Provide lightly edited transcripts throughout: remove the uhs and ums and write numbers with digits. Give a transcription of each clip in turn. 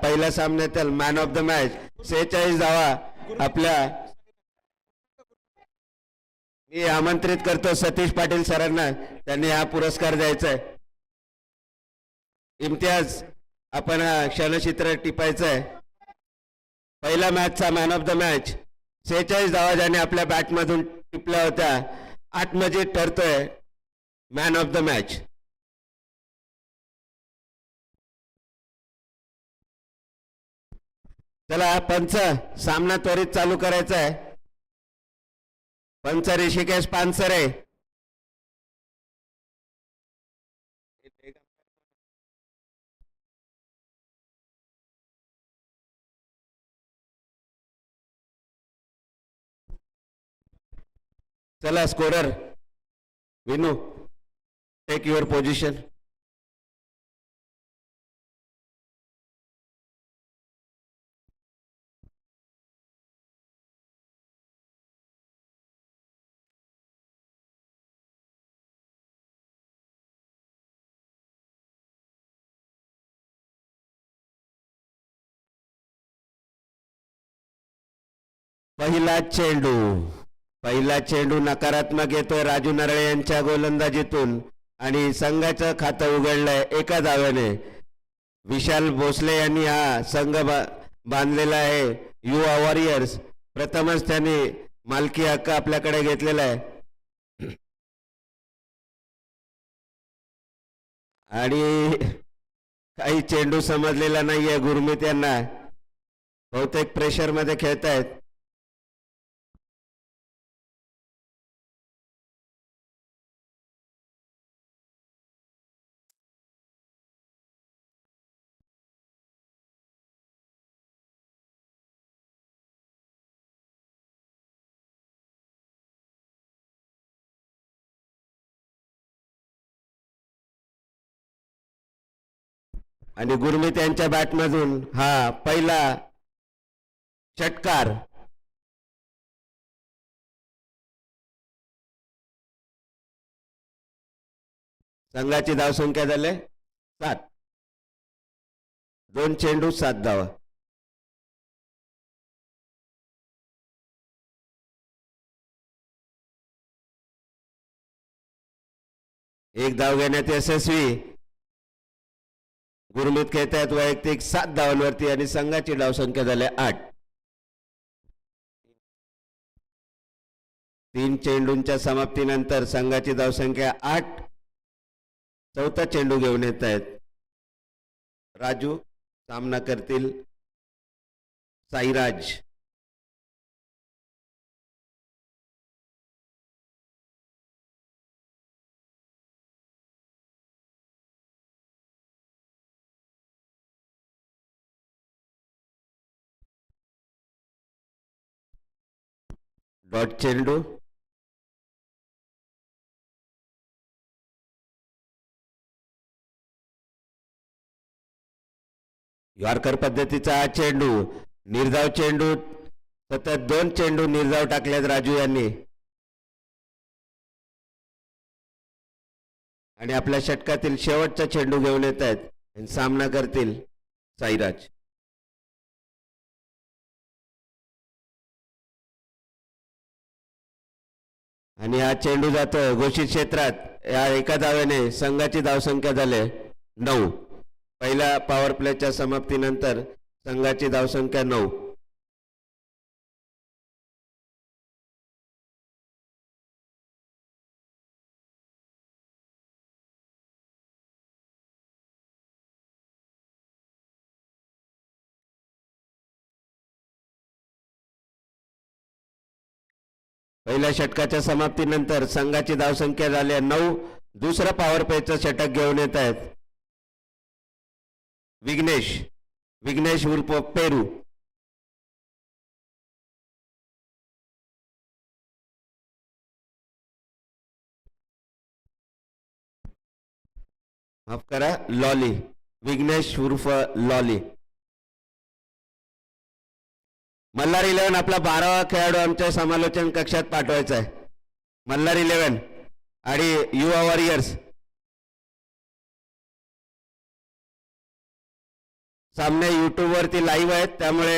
पहिल्या सामन्यातील man of the match 46 धावा आपल्या. मी आमंत्रित करतो सतीश पाटील सरांना, त्यांनी हा पुरस्कार द्यायचा आहे. इम्तियाज आपण क्षणचित्र टिपायचं आहे. पहिला मॅचचा मॅन ऑफ द मॅच 46 धावा ज्याने आपल्या बॅटमधून टिपल्या होत्या, आत्मजित ठरतोय मॅन ऑफ द मॅच. चला पंच, सामना त्वरित चालू करायचा आहे. पंच ऋषिकेश पानसरे. चला scorer Vinu, take your position. पहिला चेंडू नकारात्मक येतोय राजू नरळे यांच्या गोलंदाजीतून आणि संघाचं खातं उघडलंय एका धाव्याने. विशाल भोसले यांनी हा संघ बांधलेला आहे. युवा वॉरियर्स प्रथमच त्यांनी मालकी हक्क आपल्याकडे घेतलेला आहे. आणि काही चेंडू समजलेला नाहीये गुरमीत यांना, बहुतेक प्रेशर मध्ये खेळतायत. आणि गुरमीत यांच्या बॅटमधून हा पहिला षटकार. संघाची धावसंख्या झाले 7. 2 चेंडू 7 धावा. एक धाव घेण्यात यशस्वी. गुरमीत खेळतायत वैयक्तिक 7 धावांवरती आणि संघाची धावसंख्या झाली 8. 3 चेंडूंच्या समाप्तीनंतर संघाची धावसंख्या 8. चौथा चेंडू घेऊन येत आहेत राजू. सामना करतील साईराज. डॉट चेंडू. यॉर्कर पद्धतीचा हा चेंडू, निर्धाव चेंडू. सतत 2 चेंडू निर्धाव टाकलेत राजू यांनी. आणि आपल्या षटकातील शेवटचा चेंडू घेऊन येत आहेत. सामना करतील साईराज. आणि हा चेंडू जातो घोषित क्षेत्रात. या एका धाव्याने संघाची धावसंख्या झाली 9. पहिल्या पॉवर प्लेच्या समाप्तीनंतर संघाची धावसंख्या 9. पहिल्या षटकाच्या समाप्तीनंतर संघाची धावसंख्या झाली 9. दुसरा पॉवर प्लेचं षटक घेऊन येत आहेत विघ्नेश उर्फ पेरू. माफ करा, लॉली. विघ्नेश उर्फ लॉली. मल्हार 11 आपला 12वा खेळाडू आमच्या समालोचन कक्षात पाठवायचा आहे. मल्हार 11 आणि युवा वॉरियर्स सामने YouTube वरती लाईव्ह आहेत, त्यामुळे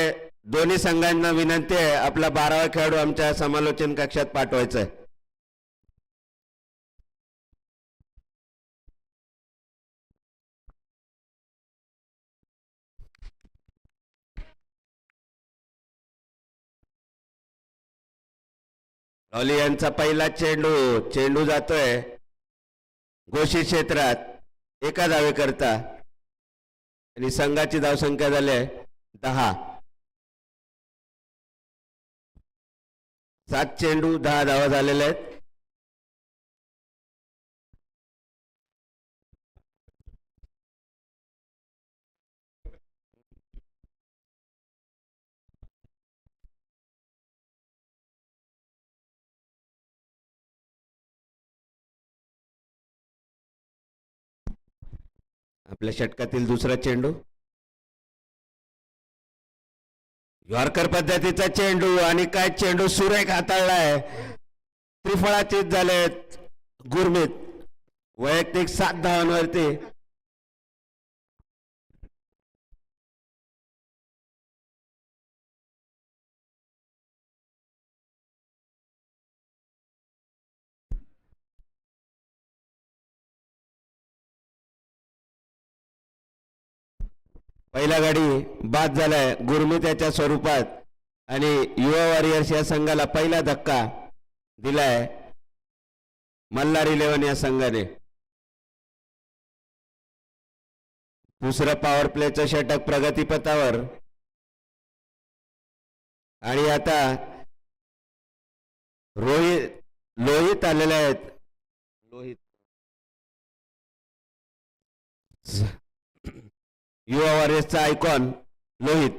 दोन्ही संघांना विनंती आहे आपला 12वा खेळाडू आमच्या समालोचन कक्षात पाठवायचा आहे. लॉली यांचा पहिला चेंडू जातोय घोषित क्षेत्रात एका धावे करता आणि संघाची धावसंख्या झाली 10. 7 चेंडू 10 धावा झालेल्या आहेत. आपल्या षटकातील दुसरा चेंडू यॉर्कर पद्धतीचा चेंडू आणि काय चेंडू सुरेख हाताळलाय. त्रिफळाचीत झालेत गुरमीत वैयक्तिक 7 धावांवरती. पहिला गाडी बाद झालाय गुरमीत याच्या स्वरूपात आणि युवा वॉरियर्स या संघाला पहिला धक्का दिलाय मल्हार 11 या संघाने. दुसरं पॉवर प्लेचं षटक प्रगतीपथावर आणि आता लोहित आलेले आहेत. युवा वॉरियर्सचा आयकॉन लोहित.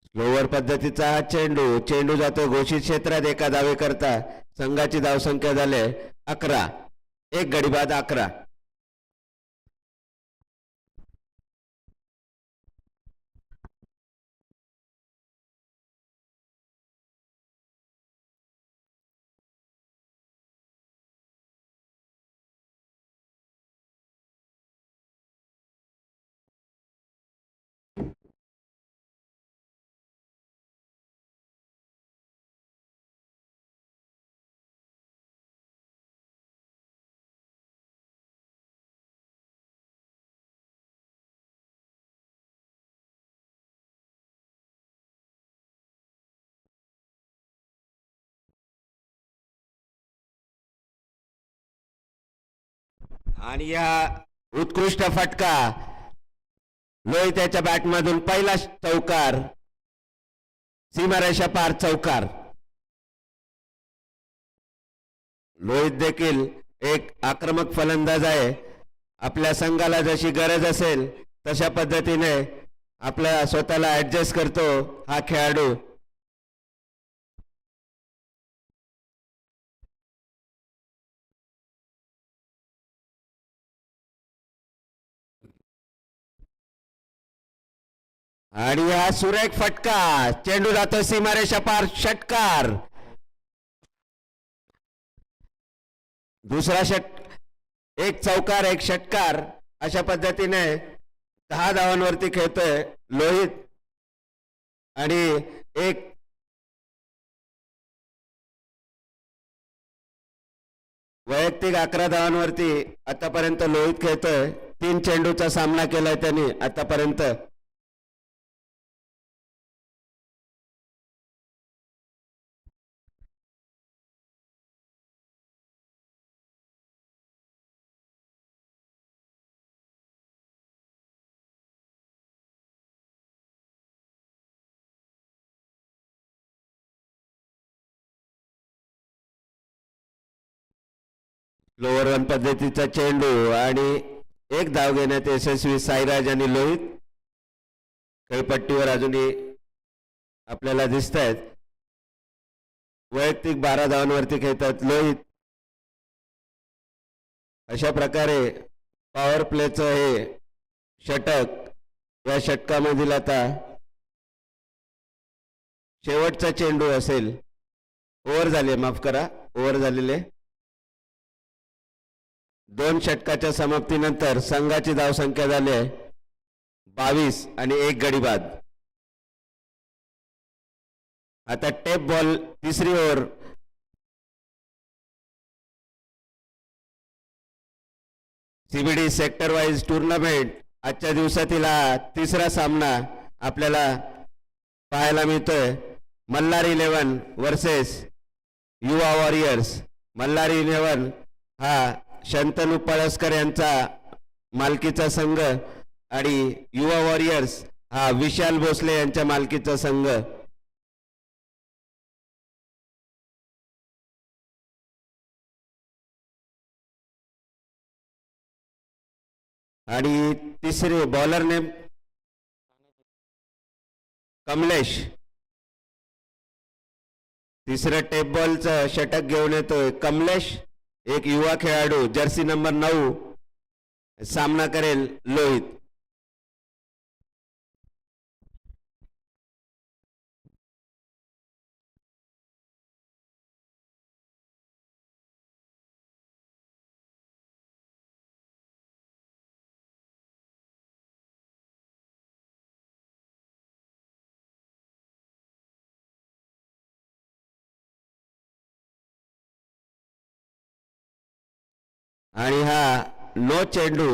स्लोवर पद्धतीचा हा चेंडू जातो घोषित क्षेत्रात एका धावे करता. संघाची धावसंख्या झाली 11. एक गडी बाद 11. आणि या उत्कृष्ट फटका लोहित त्याच्या बॅटमधून पहिला चौकार. सीमारेषा पार चौकार. लोहित देखील एक आक्रमक फलंदाज आहे. आपल्या संघाला जशी गरज असेल तशा पद्धतीने आपल्या स्वतःला ऍडजस्ट करतो हा खेळाडू. आणि हा सुरेख फटका चेंडू जातो सीमारेषा पार षटकार. दुसरा एक चौकार एक षटकार अशा पद्धतीने 10 धावांवरती खेळतोय लोहित आणि एक वैयक्तिक 11 धावांवरती आतापर्यंत लोहित खेळतोय. 3 चेंडूचा सामना केलाय त्यांनी आतापर्यंत. लोअर वन पद्धतीचा चेंडू आणि एक धाव घेण्यात यशस्वी साईराज आणि लोहित. खेळपट्टीवर अजूनही आपल्याला दिसत आहेत. वैयक्तिक 12 धावांवरती खेळतात लोहित. अशा प्रकारे पॉवर प्लेचं हे षटक या षटकामधील आता शेवटचा चेंडू असेल. ओव्हर झाले, माफ करा, ओव्हर झालेले. 2 षटकाच्या समाप्तीनंतर संघाची धावसंख्या झाली आहे 22 आणि 1 गडी बाद. आता टेप बॉल तिसरी over. CBD sector wise tournament आजच्या दिवसातील हा तिसरा सामना आपल्याला पाहायला मिळतोय. मल्हार 11 वर्सेस युवा वॉरियर्स. मल्हार 11 हा शंतनू पळसकर यांचा मालकीचा संघ आणि युवा वॉरियर्स हा विशाल भोसले यांच्या मालकीचा संघ. आणि तिसरे बॉलर नेम कमलेश. तिसरं टेप बॉलचं षटक घेऊन येतोय कमलेश, एक युवा खेळाडू जर्सी नंबर 9. सामना करेल लोहित. आणि हा नो चेंडू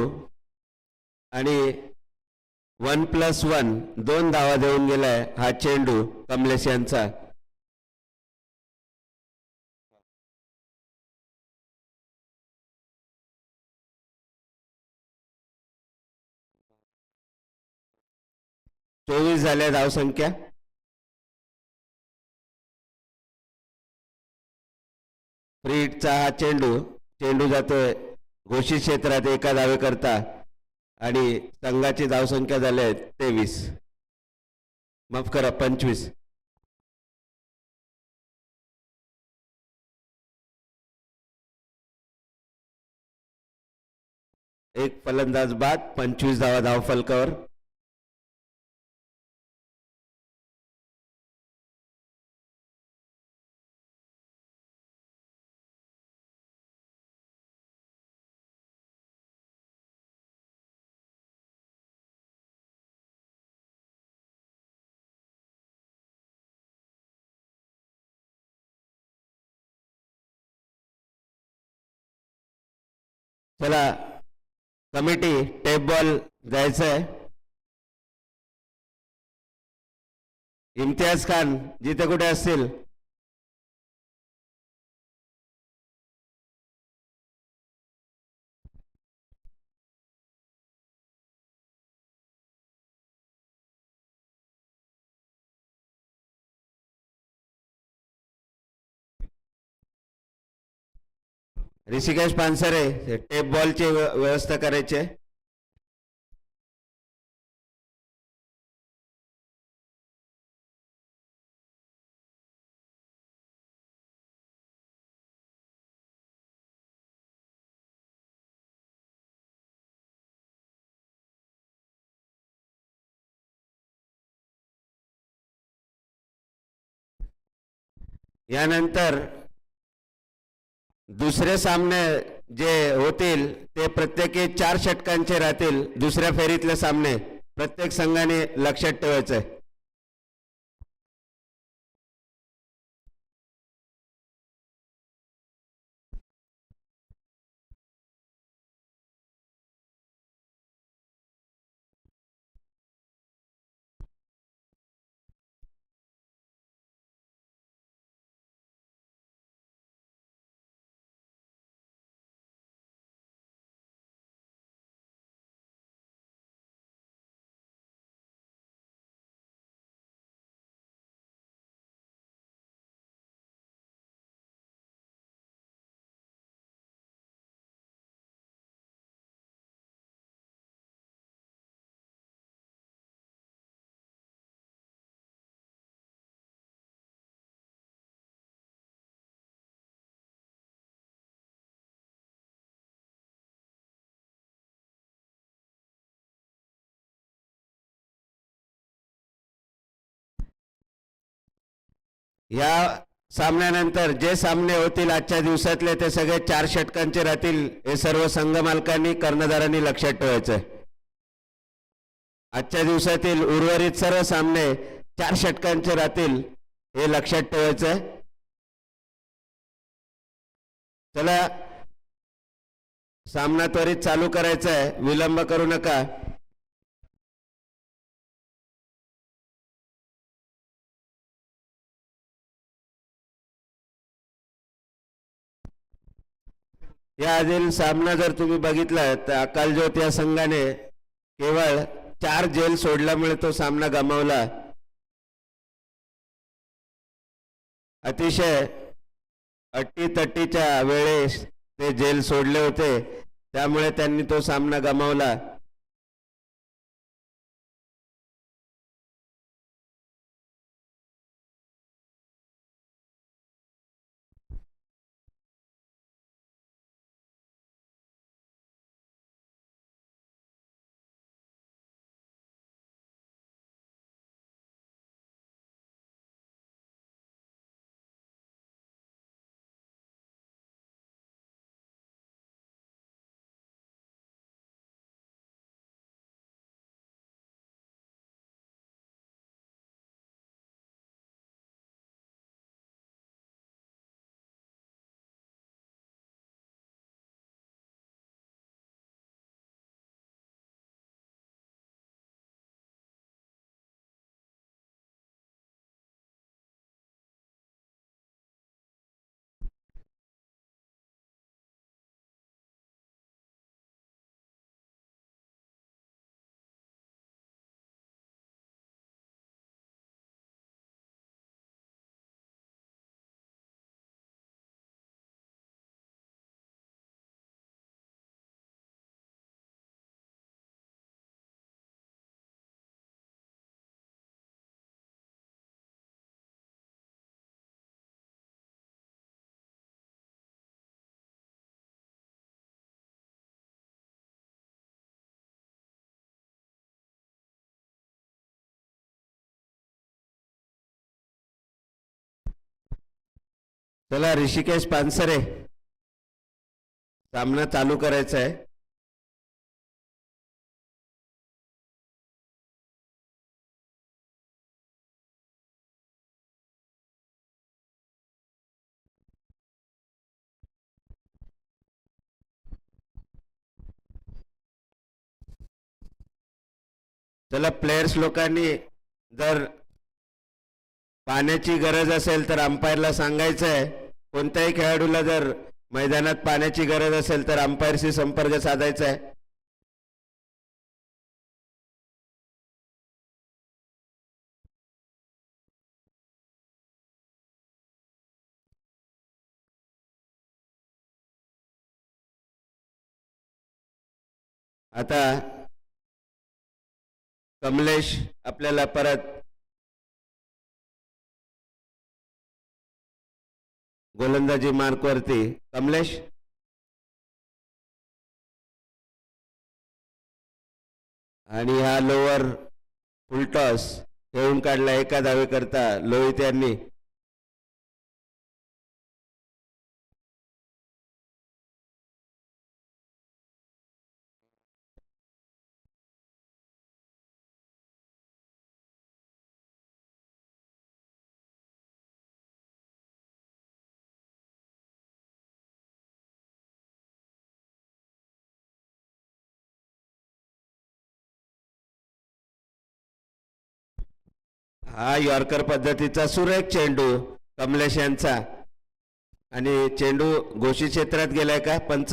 आणि 1+1 2 धावा देऊन गेलाय हा चेंडू कमलेश यांचा. चोवीस झाल्या धावसंख्या. फ्रीडचा हा चेंडू जातोय घोषित क्षेत्रात एका धावेकरता आणि संघाची धावसंख्या झाली आहे 23, माफ करा 25. एक फलंदाज बाद, 25 धावा धावफलकावर. चला कमिटी टेप बॉल जायचंय. इम्तियाज खान जिथे कुठे असतील ऋषिकेश पानसरे टेप बॉलची व्यवस्था करायची. यानंतर दुसरे सामने जे होतील ते प्रत्येकी 4 षटकांचे राहतील. दुसऱ्या फेरीतले सामने प्रत्येक संघाने लक्षात ठेवायचे. या सामन्यानंतर जे सामने होतील आजच्या दिवसातले ते सगळे 4 षटकांचे राहतील हे सर्व संघ मालकांनी कर्णधारांनी लक्षात ठेवायचं आहे. आजच्या दिवसातील उर्वरित सर्व सामने 4 षटकांचे राहतील हे लक्षात ठेवायचं आहे. चला सामना त्वरित चालू करायचा आहे, विलंब करू नका. याआधील सामना जर तुम्ही बघितला तर अकालज्योत या संघाने केवळ 4 झेल सोडल्यामुळे तो सामना गमावला. अतिशय अट्टीतट्टीच्या वेळेस ते झेल सोडले होते, त्यामुळे त्यांनी तो सामना गमावला. चला ऋषिकेश पानसरे, सामना चालू करायचा आहे. चला प्लेयर्स लोकांनी जर पाण्याची गरज असेल तर अंपायरला सांगायचं आहे. कोणत्याही खेळाडूला जर मैदानात पाण्याची गरज असेल तर अंपायरशी संपर्क साधायचा आहे. आता कमलेश आपल्याला परत गोलंदाजी मार्कवरती. कमलेश आणि हा लोअर फुलटॉस खेळून काढला एका धावेकरता लोहित यांनी. हा यॉर्कर पद्धतीचा सुरेख चेंडू कमलेश यांचा, आणि चेंडू घोषित क्षेत्रात गेलाय का पंच.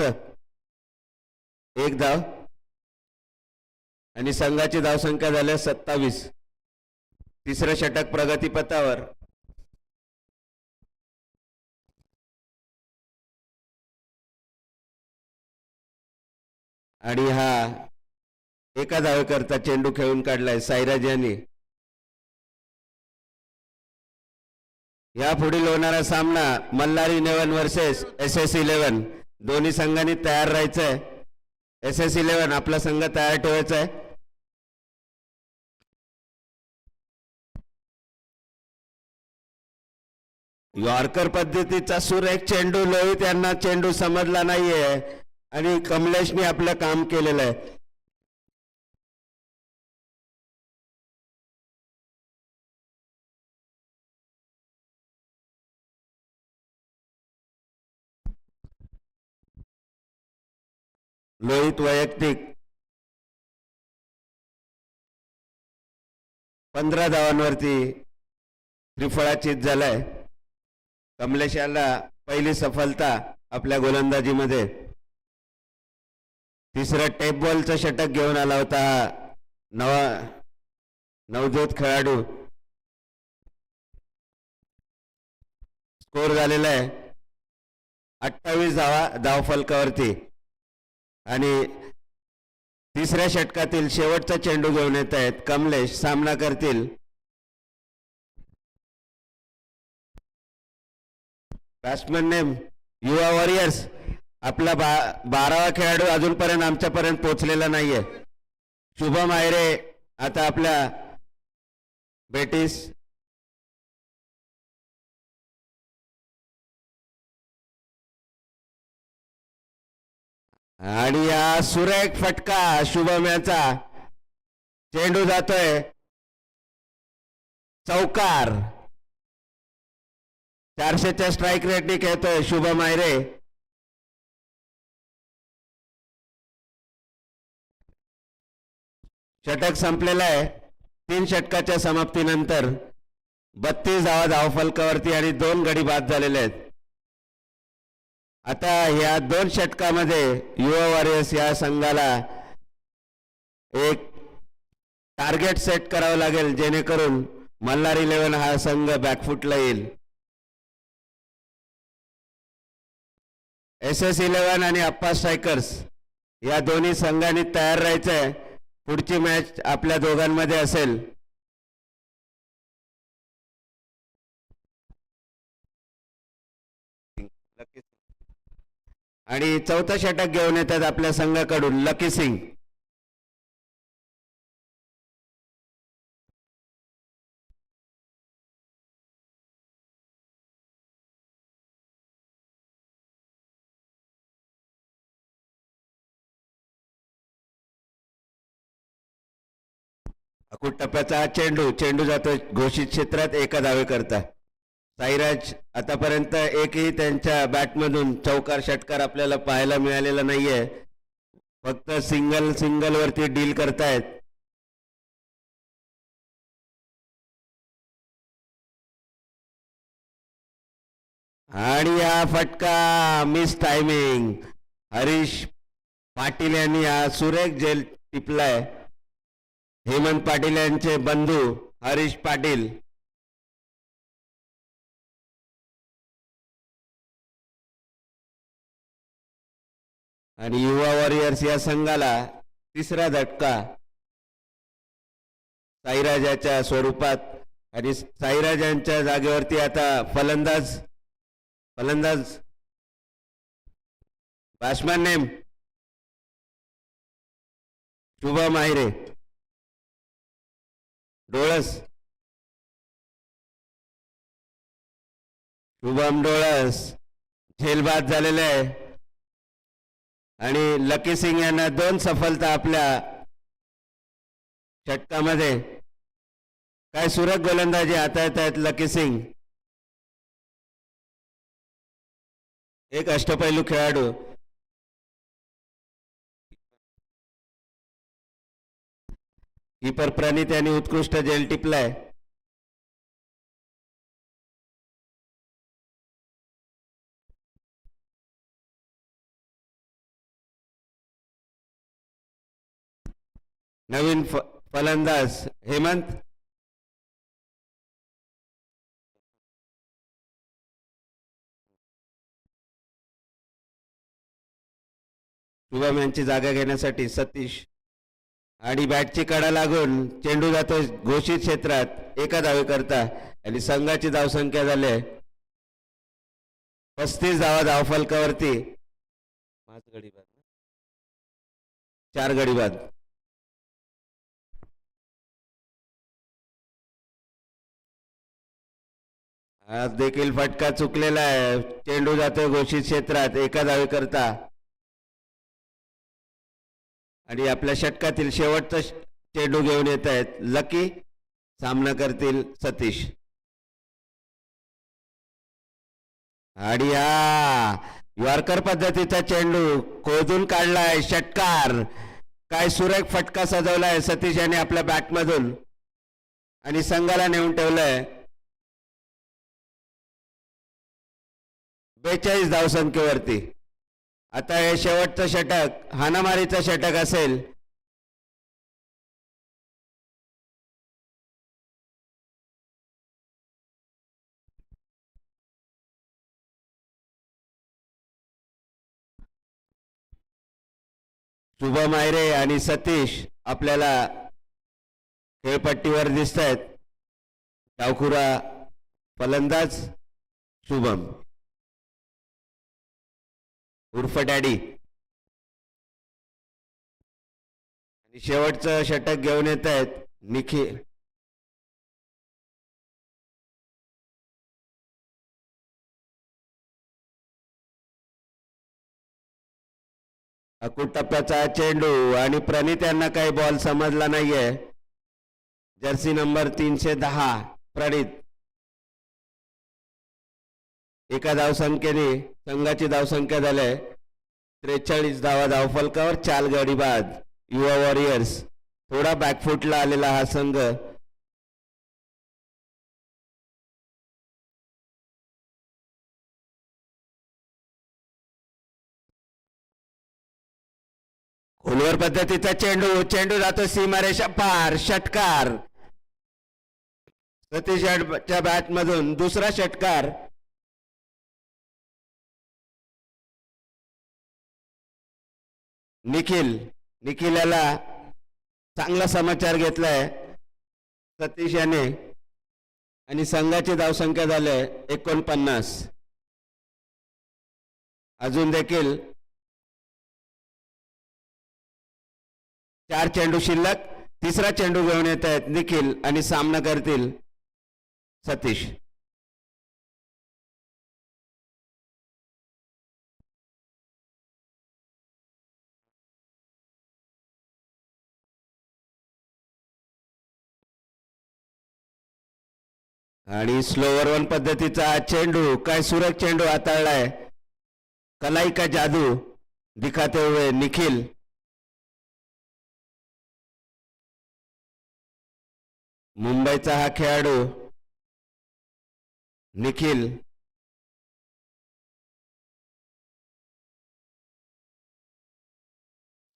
1 धाव आणि संघाची धावसंख्या झाली 27. तिसरं षटक प्रगतीपथावर. आणि हा एका धावेकरता चेंडू खेळून काढलाय साईराज यांनी. या पुढील होणारा सामना मल्हार 11 वर्सेस SS11. दोन्ही संघांनी तयार राहायचंय. SS11 आपला संघ तयार ठेवायचा आहे. यॉर्कर पद्धतीचा सुरेख चेंडू, लोहित यांना चेंडू समजला नाहीये आणि कमलेशने आपलं काम केलेलं आहे. लोहित वैयक्तिक 15 धावांवरती त्रिफळाचीत झालाय. कमलेशाला पहिली सफलता आपल्या गोलंदाजीमध्ये. तिसरं टेप बॉलचं षटक घेऊन आला होता नवजोत खेळाडू. स्कोर झालेला आहे 28 धावा धावफलकावरती. आणि तिसऱ्या षटकातील शेवटचा चेंडू घेऊन येत आहेत कमलेश. सामना करतील बॅट्समन नेम युवा वॉरियर्स. आपला 12वा खेळाडू अजूनपर्यंत आमच्यापर्यंत पोहोचलेला नाहीये. शुभम आयरे आता आपल्या बेटीस. आणि या सुरेख फटका शुभम याचा. चेंडू जातोय चौकार. 400च्या स्ट्राईक रेटने खेळतोय शुभम आयरे. षटक संपलेलं आहे 3 षटकाच्या समाप्तीनंतर. 32 धावा धावफलकावरती आणि 2 गडी बाद झालेले आहेत. आता या 2 षटकामध्ये युवा वॉरियर्स या संघाला एक टार्गेट सेट करावं लागेल जेणेकरून मल्हार 11 हा संघ बॅकफुटला येईल. SS11 आणि अप्पा स्ट्रायकर्स या दोन्ही संघांनी तयार राहायचंय. पुढची मॅच आपल्या दोघांमध्ये असेल. आणि चौथा षटक घेऊन येतात आपल्या संघाकडून लकी सिंग. अकुट टप्प्याचा चेंडू जातो घोषित क्षेत्रात 1 धावे करता. साईराज आतापर्यंत एकही त्यांच्या बॅटमधून चौकार षटकार आपल्याला पाहायला मिळालेला नाहीये. फक्त सिंगल वरती डील करतायत. आणि हा फटका मिस टायमिंग. हरीश पाटील यांनी हा सुरेख झेल टिपलाय. हेमंत पाटील यांचे बंधू हरीश पाटील. आणि युवा वॉरियर्स या संघाला तिसरा झटका साईराजाच्या स्वरूपात. आणि साईराजांच्या जागेवरती आता फलंदाज बॅट्समॅन नेम शुभम आयरे. डोळस शुभम डोळस झेलबाद झालेले आहे. आणि लकी सिंग यांना 2 सफलता आपल्या षटकामध्ये. काय सुरेख गोलंदाजी हाताळत आहेत लकी सिंग. एक अष्टपैलू खेळाडू. कीपर प्रणित यांनी उत्कृष्ट झेल टिपलाय. नवीन फलंदाज हेमंत. शुभम यांची जागा घेण्यासाठी सतीश. आणि बॅटची कडा लागून चेंडू जातो घोषित क्षेत्रात 1 धावे करता. आणि संघाची धावसंख्या झाली 35 धावा धावफलकावरती. 4 गडी बाद. आज देखील फटका चुकलेला आहे. चेंडू जातोय घोषित क्षेत्रात एका धावे करता आणि आपल्या षटकातील शेवटचा चेंडू घेऊन येत आहेत लकी. सामना करतील सतीश. आणि यॉर्कर पद्धतीचा चेंडू खोदून काढलाय. षटकार. काय सुरेख फटका सजवलाय सतीश याने आपल्या बॅटमधून आणि संघाला नेऊन ठेवलंय 42 धावसंख्येवरती. आता हे शेवटचं षटक हाणामारीचं षटक असेल. शुभम आयरे आणि सतीश आपल्याला खेळपट्टीवर दिसत आहेत. डावखुरा फलंदाज शुभम उर्फ डॅडी आणि शेवटचं षटक घेऊन येत आहेत निखिल. अकुट टप्प्याचा चेंडू आणि प्रणित यांना काही बॉल समजला नाहीये. जर्सी नंबर 310 प्रणित. एका धावसंख्येने संघाची धावसंख्या झाली 43 धावा धावफलकावर. 4 गडी बाद. युवा वॉरियर्स थोडा बॅकफुटला आलेला हा संघ. खोलवर पद्धतीचा चेंडू. चेंडू जातो सीमारेषा पार. षटकार. सतीशच्या बॅट मधून दुसरा षटकार. निखिल याला चांगला समाचार घेतलाय सतीश याने आणि संघाची धावसंख्या झाली 49. अजून देखील 4 चेंडू शिल्लक. तिसरा चेंडू घेऊन येत आहेत निखिल आणि सामना करतील सतीश. आणि स्लोवर वन पद्धतीचा चेंडू. काय सुरेख चेंडू हाताळलाय. कलाई का जादू दिखाते हुए निखिल. मुंबईचा हा खेळाडू निखिल.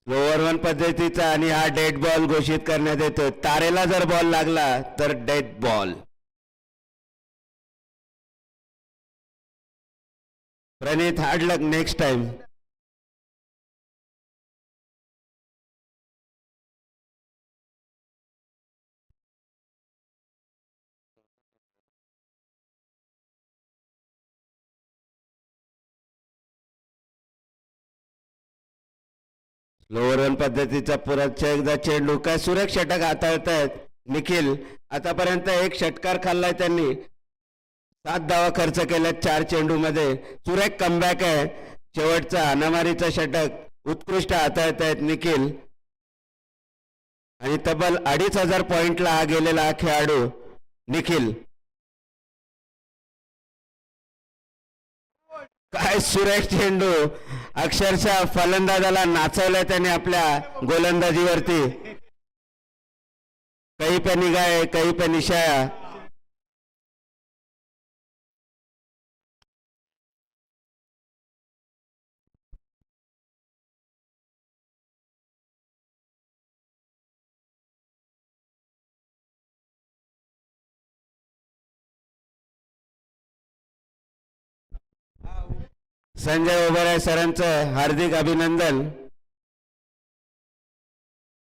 स्लोवर वन पद्धतीचा आणि हा डेड बॉल घोषित करण्यात येतो. तारेला जर बॉल लागला तर डेड बॉल. प्रणित हार्ड लक नेक्स्ट टाइम. लोअर वन पद्धतीचा पुरतच्या एकदा चेंडू. काय सुरेख षटक हाताळतायत निखिल. आतापर्यंत 1 षटकार खाल्लाय त्यांनी. 7 धावा खर्च केल्या 4 चेंडू मध्ये. सुरेख कमबॅक आहे. शेवटचा हाणामारीचा षटक उत्कृष्ट हाताळतायत निखिल आणि तब्बल 2500 पॉइंटला हा गेलेला हा खेळाडू निखिल. काय सुरेख चेंडू. अक्षरशः फलंदाजाला नाचवलंय त्याने आपल्या गोलंदाजीवरती. कहीं पे निगाह कहीं पे निशाया. संजय ओबराय सरांचं हार्दिक अभिनंदन.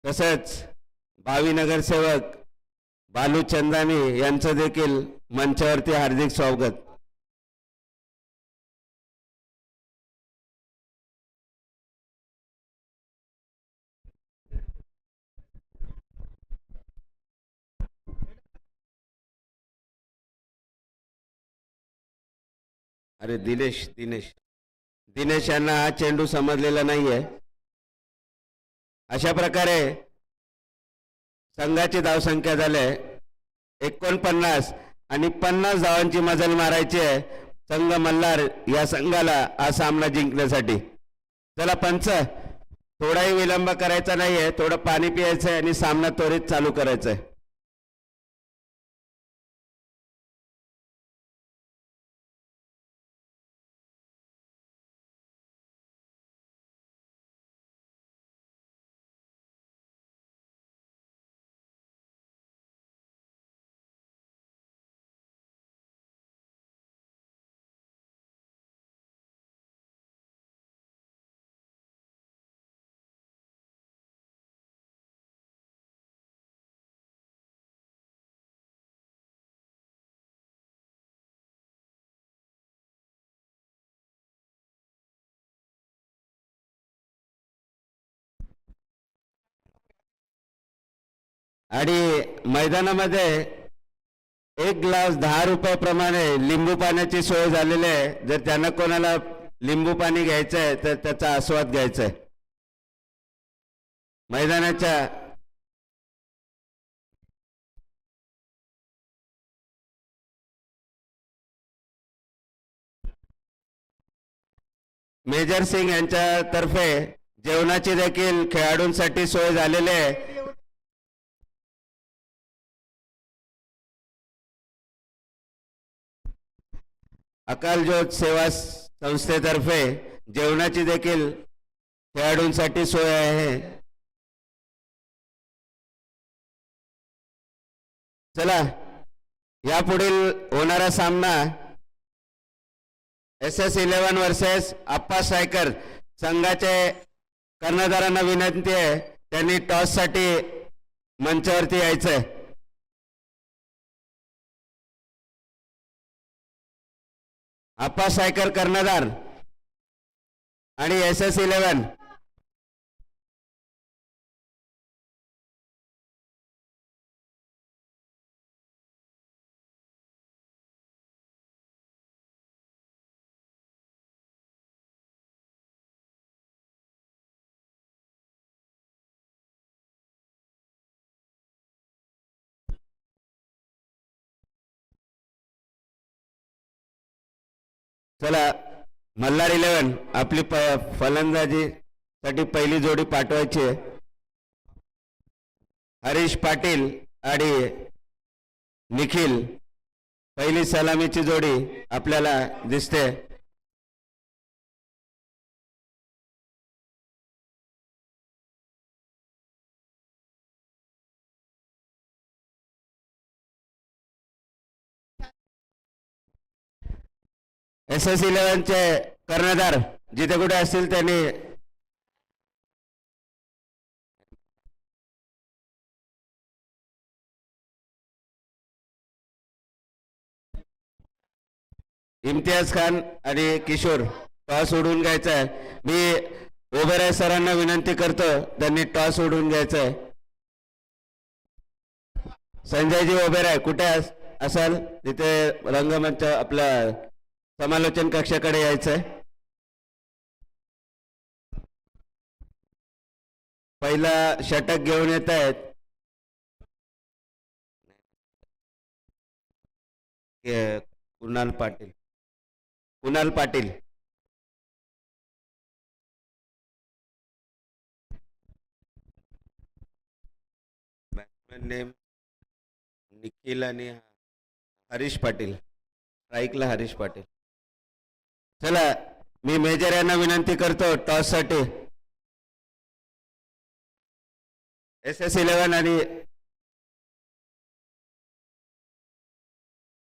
तसंच भावी नगरसेवक बालू चंदानी यांचं देखील मंचावरती हार्दिक स्वागत. अरे दिनेश दिनेश दिनेश यांना हा चेंडू समजलेला नाहीये. अशा प्रकारे संघाची धावसंख्या झाले 49 आणि 50 धावांची मजल मारायची आहे संघ मल्हार या संघाला हा सामना जिंकण्यासाठी. चला पंच, थोडाही विलंब करायचा नाहीये, थोडं पाणी प्यायचंय आणि सामना त्वरित चालू करायचंय. आणि मैदानामध्ये एक ग्लास 10 रुपये प्रमाणे लिंबू पाण्याची सोय झालेली आहे. जर त्यांना कोणाला लिंबू पाणी घ्यायचं आहे तर त्याचा आस्वाद घ्यायचा आहे. मैदानाच्या मेजर सिंग यांच्यातर्फे जेवणाची देखील खेळाडूंसाठी सोय झालेली आहे. अकाल ज्योत सेवा संस्थेतर्फे जेवणाची देखील खेळाडूंसाठी सोय आहे. चला, यापुढील होणारा सामना SS11 वर्सेस आप्पा स्ट्रायकर. संघाचे कर्णधारांना विनंती आहे त्यांनी टॉस साठी मंचावरती यायचंय. आप्पा स्ट्रायकर कर्णधार आणि SS11. चला, मल्हार 11 आपली फलंदाजी साठी पहिली जोडी पाठवायची आहे. हरीश पाटील आणि निखिल, पहिली सलामीची जोडी आपल्याला दिसते. SS11 चे कर्णधार जिथे कुठे असतील त्यांनी इम्तियाज खान आणि किशोर टॉस उडवून घ्यायचा आहे. मी ओबेराय सरांना विनंती करतो त्यांनी टॉस उडवून घ्यायचा आहे. संजयजी ओबेराय कुठे असाल तिथे रंगमंच आपल्या समालोचन कक्षाकडे यायचंय. पहिला षटक घेऊन येत आहेत कुणाल पाटील. कुणाल पाटील बॅट्समॅन नेम निखिल आणि हरीश पाटील. स्ट्राईकला हरीश पाटील. चला, मी मेजर यांना विनंती करतो टॉस साठी. SS11 आणि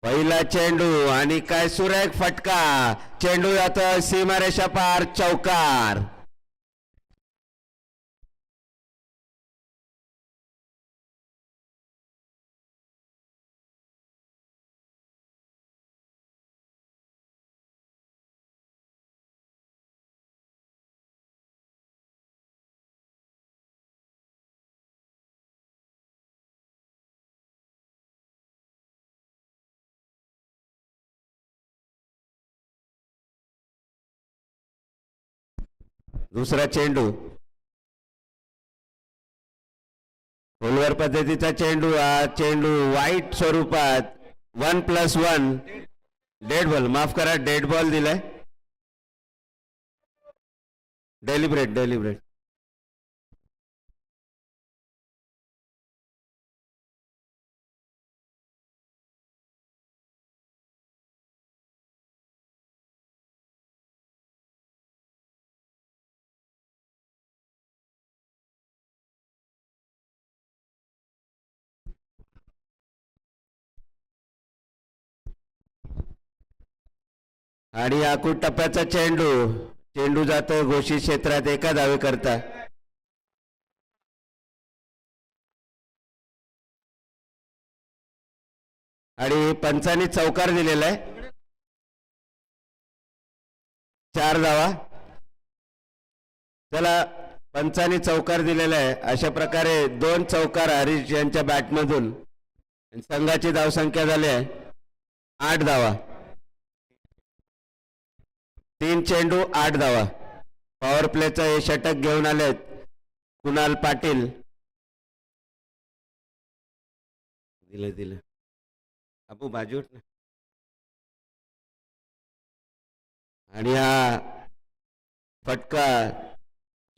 पहिला चेंडू आणि काय सुरेख फटका. चेंडू जातो सीमारेषा पार, चौकार. दुसरा चेंडू, खोलवर पद्धतीचा चेंडू, हा चेंडू वाईट स्वरूपात 1+1 डेड बॉल, माफ करा, डेड बॉल दिलाय. डेलिब्रेट. आणि आखूड टप्प्याचा चेंडू जातो घोषित क्षेत्रात एका धावे करता. आणि पंचांनी चौकार दिलेला आहे, 4 धावा. चला, पंचांनी चौकार दिलेला आहे. अशा प्रकारे 2 चौकार हरीश यांच्या बॅटमधून. संघाची धावसंख्या झाली आहे 8 धावा. 3 चेंडू 8 धावा. पॉवर प्लेचं हे षटक घेऊन आलेत कुणाल पाटील. दिलं आपू बाजू. आणि हा फटका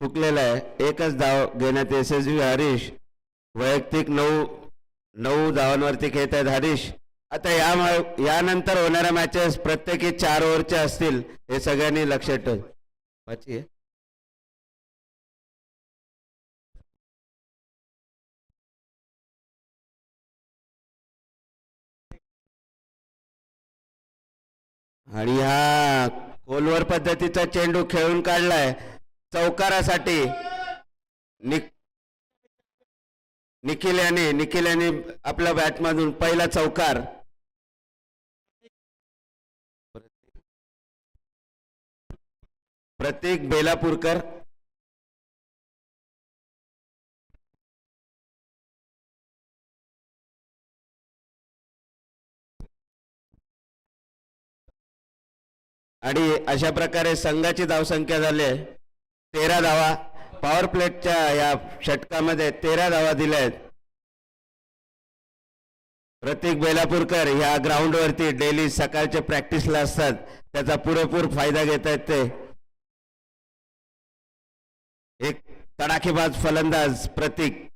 चुकलेला आहे. एकच धाव घेण्यात यशस्वी हरीश. वैयक्तिक 9 धावांवरती खेळत आहेत हरीश. आता यानंतर होणाऱ्या मॅचेस प्रत्येकी 4 ओव्हरचे असतील, हे सगळ्यांनी लक्षात ठेवा. आणि हा खोलवर पद्धतीचा चेंडू खेळून काढलाय चौकारासाठी. निखिल याने आपल्या बॅटमधून पहिला चौकार. प्रतीक बेलापूरकर. आणि अशा प्रकारे संघाची धावसंख्या झाली 13 धावा. पॉवर प्लेटच्या या षटकामध्ये 13 धावा दिल्या आहेत. प्रतीक बेलापूरकर ह्या ग्राउंडवरती डेली सकाळच्या प्रॅक्टिसला असतात, त्याचा पुरेपूर फायदा घेत आहेत ते. एक तडाखेबाज फलंदाज प्रतीक.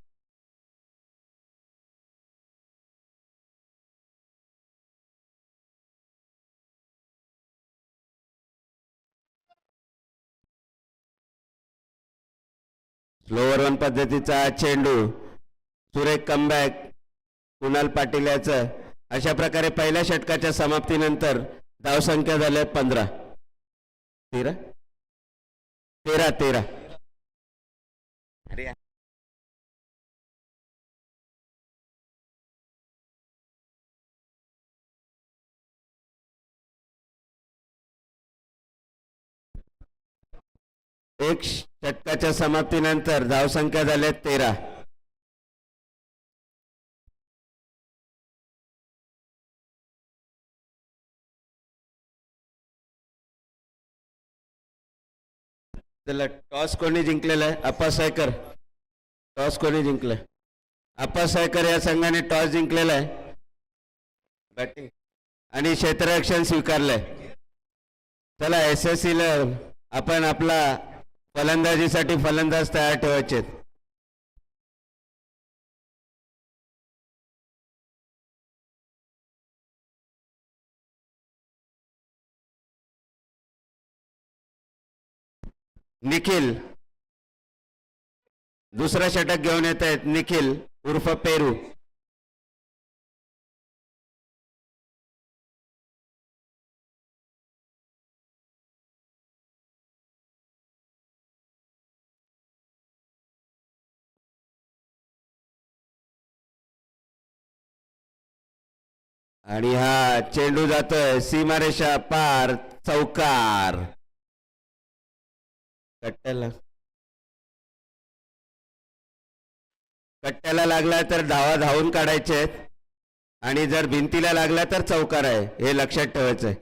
स्लोवर 1 पद्धतीचा चेंडू, सुरेख कमबॅक कुणाल पाटील याचं. अशा प्रकारे पहिल्या षटकाच्या समाप्तीनंतर धावसंख्या झाली 15. 13. एक षटकाच्या समाप्तीनंतर धावसंख्या झाल्या 13. टॉस कोणी जिंकलेला आहे? अप्पासाहेकर. टॉस कोणी जिंकलाय? अप्पासाहेकर या संघाने टॉस जिंकलेला आहे. बॅटिंग आणि क्षेत्ररक्षण स्वीकारलंय. चला, SSC ला आपण आपला फलंदाजीसाठी फलंदाज तयार ठेवायचे. निखिल दुसरा षटक घेऊन येत आहेत. निखिल उर्फ पेरू. आणि हा चेंडू जातोय सीमारेषा पार, चौकार. कट्ट्याला लागला तर धावून काढायचे आहेत, आणि जर भिंतीला लागला तर चौकार आहे, हे लक्षात ठेवायचंय.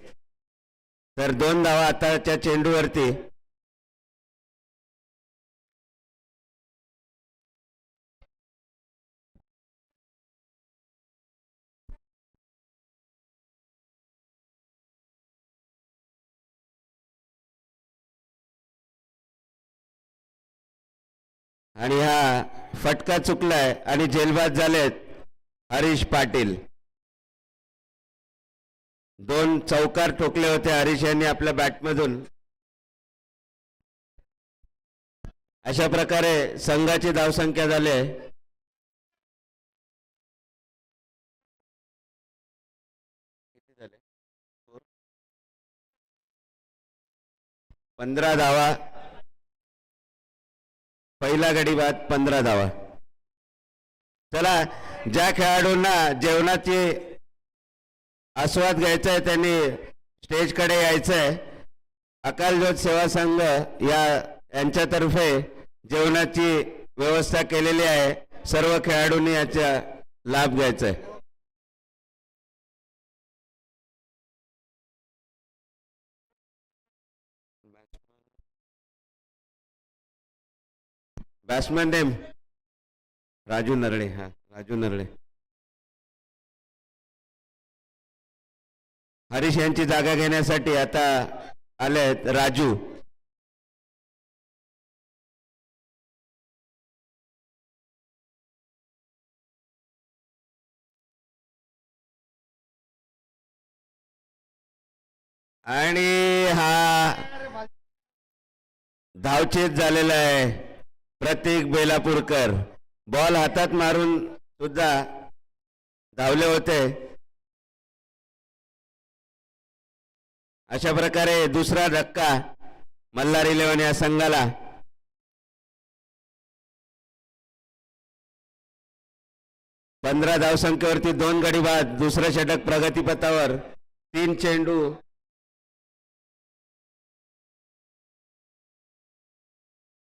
तर 2 धावा आताच्या चेंडूवरती. आणि हा फटका चुकलाय आणि जेलबाद झालेत हरीश पाटील. 2 चौकार ठोकले होते हरीश यांनी आपल्या बॅटमधून. अशा प्रकारे संघाची धावसंख्या झाली 15 धावा. पहिला गडी बाद 15 धावा. चला, ज्या खेळाडूंना जेवणाची आस्वाद घ्यायचा आहे त्यांनी स्टेजकडे यायचंय. अकाल ज्योत सेवा संघ यांच्यातर्फे जेवणाची व्यवस्था केलेली आहे. सर्व खेळाडूंनी याचा लाभ घ्यायचा आहे. Batsman name Raju Narale. हा, राजू नरळे. हरीश यांची जागा घेण्यासाठी आता आलेत राजू. आणि हा धावचेत झालेला आहे प्रतीक बेलापूरकर. बॉल हातात मारून सुद्धा धावले होते. अशा प्रकारे दुसरा धक्का मल्हार 11 या संघाला. पंधरा धावसंख्येवरती 2 गडी बाद. दुसरं षटक प्रगतीपथावर. 3 चेंडू.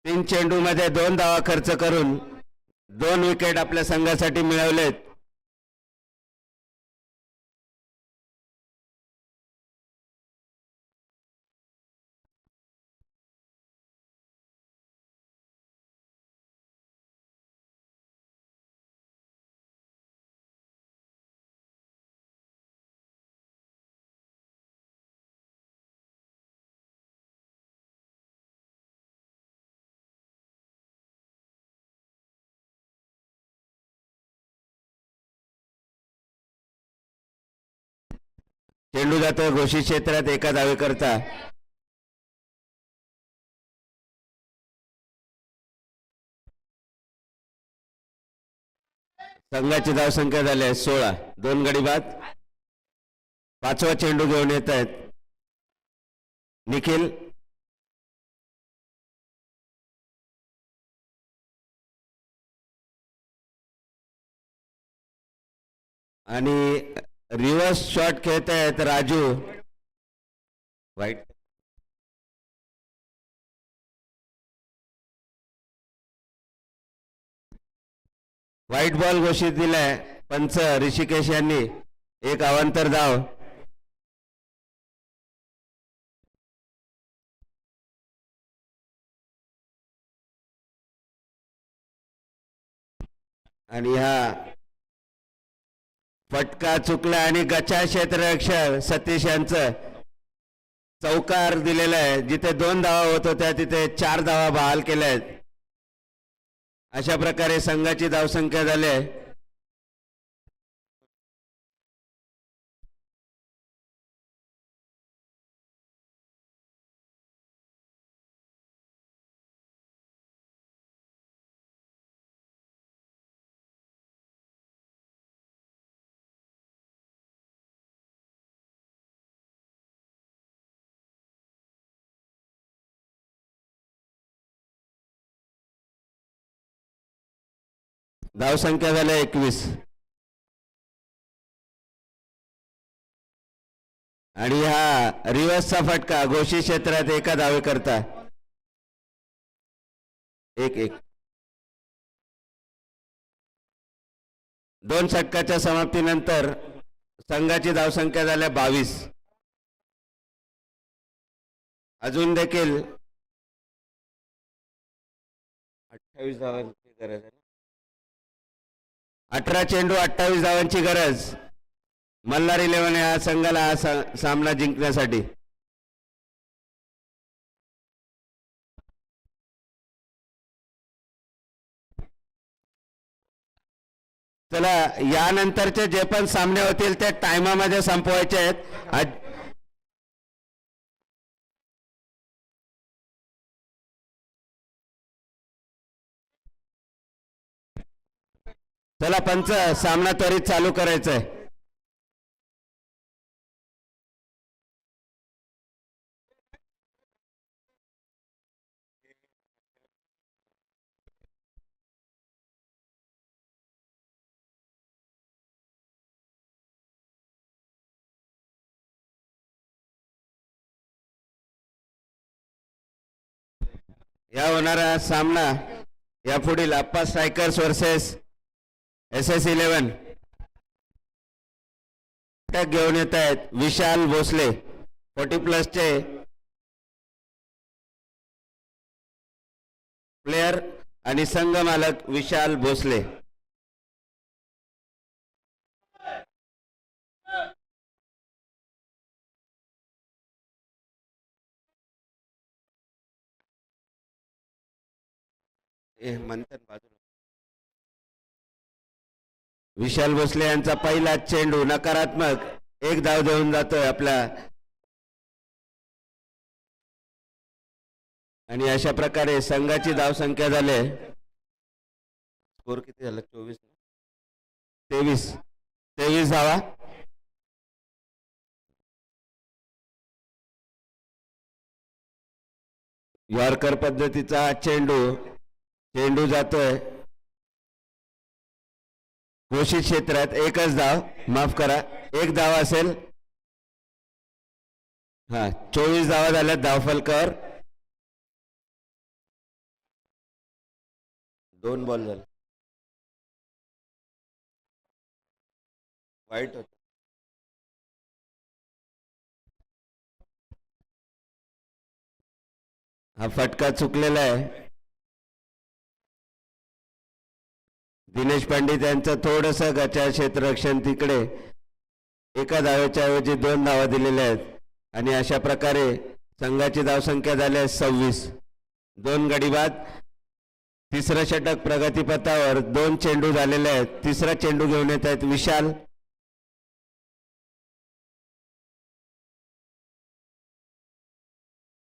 3 चेंडूमध्ये 2 धावा खर्च करून 2 विकेट आपल्या संघासाठी मिळवलेत. चेंडू जातो घोषित क्षेत्रात 1 धावेकरता. संघाची धावसंख्या झाली आहे 16. 2 गडी बाद. 5वा चेंडू घेऊन येत आहेत निखिल. आणि रिव्हर्स शॉट खेळत आहेत राजू. वाईट व्हाईट बॉल घोषित दिलाय पंच ऋषिकेश यांनी. 1 अवांतर धाव. आणि हा फटका चुकला आणि गचा क्षेत्ररक्षक सतीश यांचं चौकार दिलेला आहे. जिथे 2 धावा होत होत्या तिथे 4 धावा बहाल केल्या आहेत. अशा प्रकारे संघाची धावसंख्या झाली आहे धावसंख्या झाल्या 21. आणि हा रिव्हर्सचा फटका घोषित क्षेत्रात 1 धावेकरता. 1-1. 2 षटकाच्या समाप्तीनंतर संघाची धावसंख्या झाल्या 22. अजून देखील 28 धावांची गरज आहे. 18 चेंडू 28 धावांची गरज मल्हार 11 या संघाला हा सामना जिंकण्यासाठी. चला यानंतरचे जे पण सामने होतील ते टायमामध्ये संपवायचे आहेत. चला पंच सामना त्वरित चालू करायचा आहे. या होणारा सामना यापुढील अप्पा स्ट्रायकर्स वर्सेस SS11 घेऊन येत आहेत विशाल भोसले 40+ चे प्लेयर आणि संघ मालक विशाल भोसले. विशाल भोसले यांचा पहिला चेंडू नकारात्मक, एक धाव देऊन जातोय आपल्या. आणि अशा प्रकारे संघाची धाव संख्या झाले स्कोर किती झाला 23 धावा. यॉर्कर पद्धतीचा चेंडू जातोय घोषित क्षेत्रात. एकच धाव, माफ करा, एक धाव असेल. हा 24 धावा झाल्यात धावफलकावर. 2 बॉल झाले, वाईट होत. हा फटका चुकलेला आहे. दिनेश पंडित यांचं थोडस गचाळ क्षेत्ररक्षण तिकडे. एका धावेच्या ऐवजी 2 धावा दिलेल्या आहेत. आणि अशा प्रकारे संघाची धावसंख्या झाली आहे 26. 2 गडी बाद. तिसरं षटक प्रगतीपथावर. 2 चेंडू झालेले आहेत. तिसरा चेंडू घेऊन येत आहेत विशाल.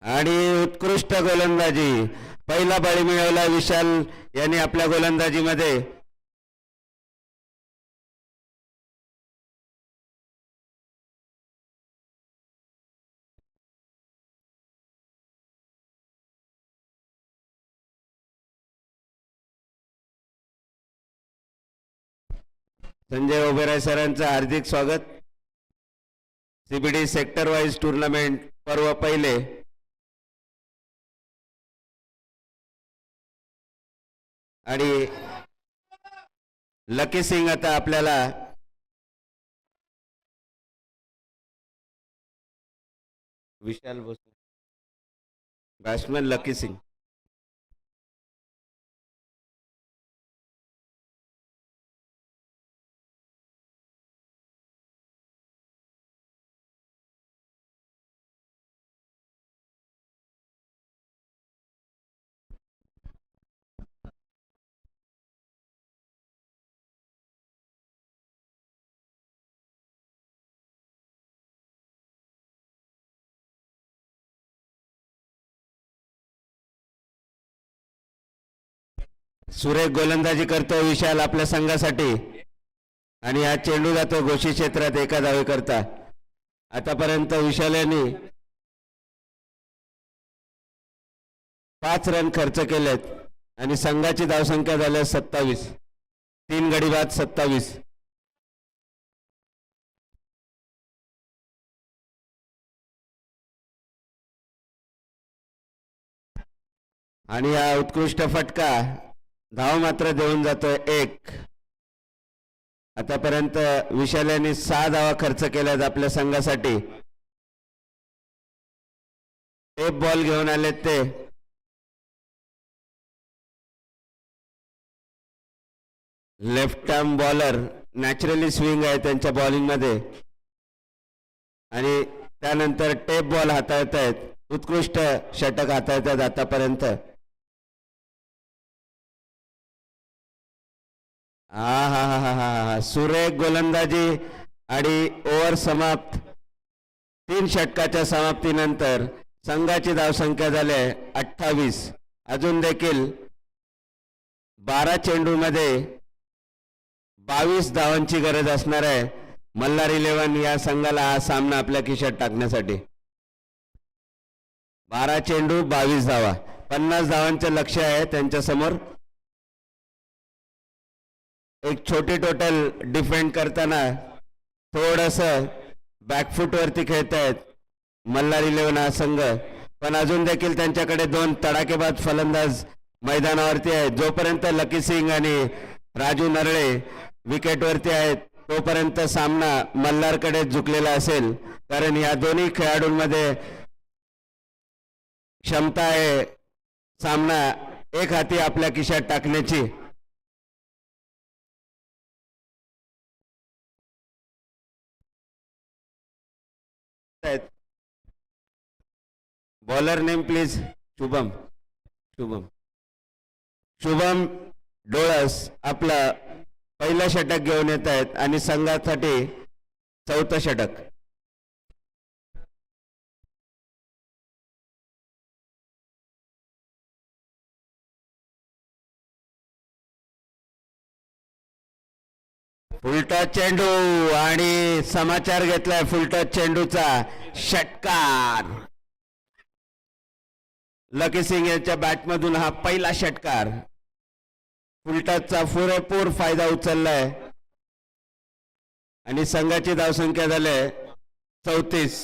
आणि उत्कृष्ट गोलंदाजी, पहिला बळी मिळवला विशाल यांनी आपल्या गोलंदाजीमध्ये. संजय ओबेराय सरांचं हार्दिक स्वागत. CBD सेक्टर वाईज टूर्नामेंट पर्व पहिले. आणि लकी सिंग आता आपल्याला विशाल भोसले बॅट्समॅन लकी सिंग. सुरेख गोलंदाजी करतो विशाल आपल्या संघासाठी. आणि हा चेंडू जातो घोषित क्षेत्रात एका धावे करता. आतापर्यंत विशाल यांनी 5 रन खर्च केलेत आणि संघाची धावसंख्या झाली 27. 3 गडी बाद 27. आणि हा उत्कृष्ट फटका, धाव मात्र देऊन जातोय 1. आतापर्यंत विशाल यांनी 6 धावा खर्च केल्यात आपल्या संघासाठी. टेप बॉल घेऊन आलेत ते. Left arm bowler, naturally swing आहे त्यांच्या बॉलिंग मध्ये. आणि त्यानंतर टेप बॉल हाताळत आहेत. उत्कृष्ट षटक हाताळतात आतापर्यंत. हा सुरेख गोलंदाजी आणि ओव्हर समाप्त. 3 षटकाच्या समाप्तीनंतर संघाची धावसंख्या झाली 28. अजून देखील 12 चेंडूमध्ये 22 धावांची गरज असणार आहे मल्हार 11 या संघाला हा सामना आपल्या खिशात टाकण्यासाठी. 12 चेंडू 22 धावा, 50 धावांचे लक्ष्य आहे त्यांच्या समोर. एक छोटी टोटल डिफेंड करताना थोडस बॅकफुट वरती खेळत आहेत मल्हार 11 हा संघ, पण अजून देखील त्यांच्याकडे 2 तडाकेबाज फलंदाज मैदानावरती आहेत. जोपर्यंत लकी सिंग आणि राजू नरळे विकेटवरती आहेत तोपर्यंत सामना मल्हारकडे झुकलेला असेल, कारण या दोन्ही खेळाडूंमध्ये क्षमता आहे सामना एक हाती आपल्या खिशात टाकण्याची. Bowler name please. Shubham Shubham Shubham Dolas आपला पहिलं षटक घेऊन येत आहेत आणि संघासाठी 4थं षटक. फुलटॉस चेंडू आणि समाचार घेतलाय फुलटॉस चेंडूचा. षटकार लकी सिंग यांच्या बॅटमधून हा पहिला षटकार. फुलटॉसचा पुरेपूर फायदा उचललाय आणि संघाची धावसंख्या झाली 34.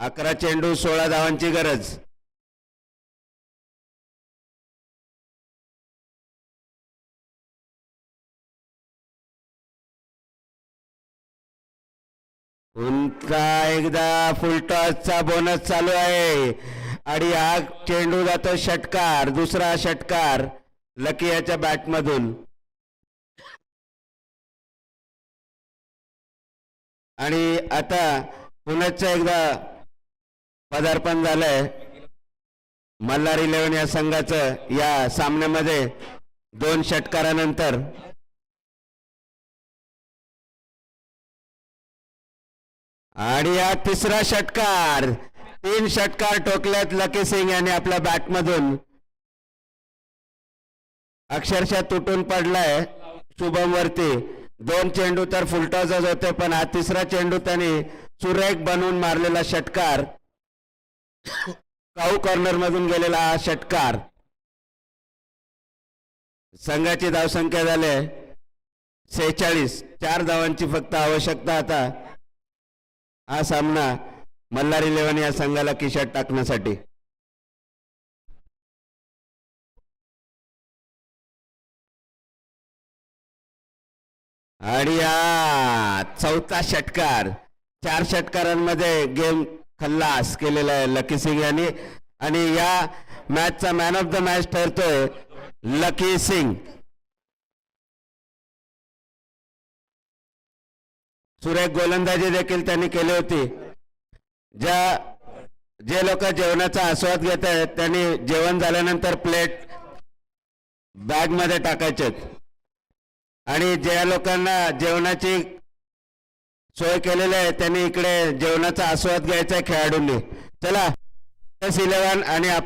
11 चेंडू 16 धावांची गरज. पुन्हा एकदा फुलटॉसचा बोनस चालू आहे आणि हा चेंडू जातो षटकार. दुसरा षटकार लकी याच्या बॅटमधून आणि आता पुन्हा एकदा पदार्पण झालंय मल्हार 11 या संघाचं या सामन्यामध्ये 2 षटकारानंतर. आणि हा तिसरा षटकार. 3 षटकार ठोकल्यात लकी सिंग यांनी आपल्या बॅटमधून. अक्षरशः तुटून पडलाय शुभम वरती. 2 चेंडू तर फुलटॉसच होते, पण हा तिसरा चेंडू त्यांनी सुरेख बनवून मारलेला षटकार. काऊ कॉर्नर मधून गेलेला हा षटकार. संघाची धावसंख्या झाली 46. 4 धावांची फक्त आवश्यकता आता हा सामना मल्हार 11 या संघाला खिशात टाकण्यासाठी. आणि हा 4था षटकार. 4 षटकारांमध्ये गेम खल्लास केलेला आहे लकी सिंग यांनी आणि या मॅचचा मॅन ऑफ द मॅच ठरतोय लकी सिंग. सुरेख गोलंदाजी देखील त्यांनी केली होती. जे लोक जेवणाचा आस्वाद घेत आहेत त्यांनी जेवण झाल्यानंतर प्लेट बॅग मध्ये टाकायचे आणि ज्या लोकांना जेवणाची सोय केलेली आहे त्यांनी इकडे जेवणाचा आस्वाद घ्यायचा खेळाडूंनी. चला 11 आणि आपण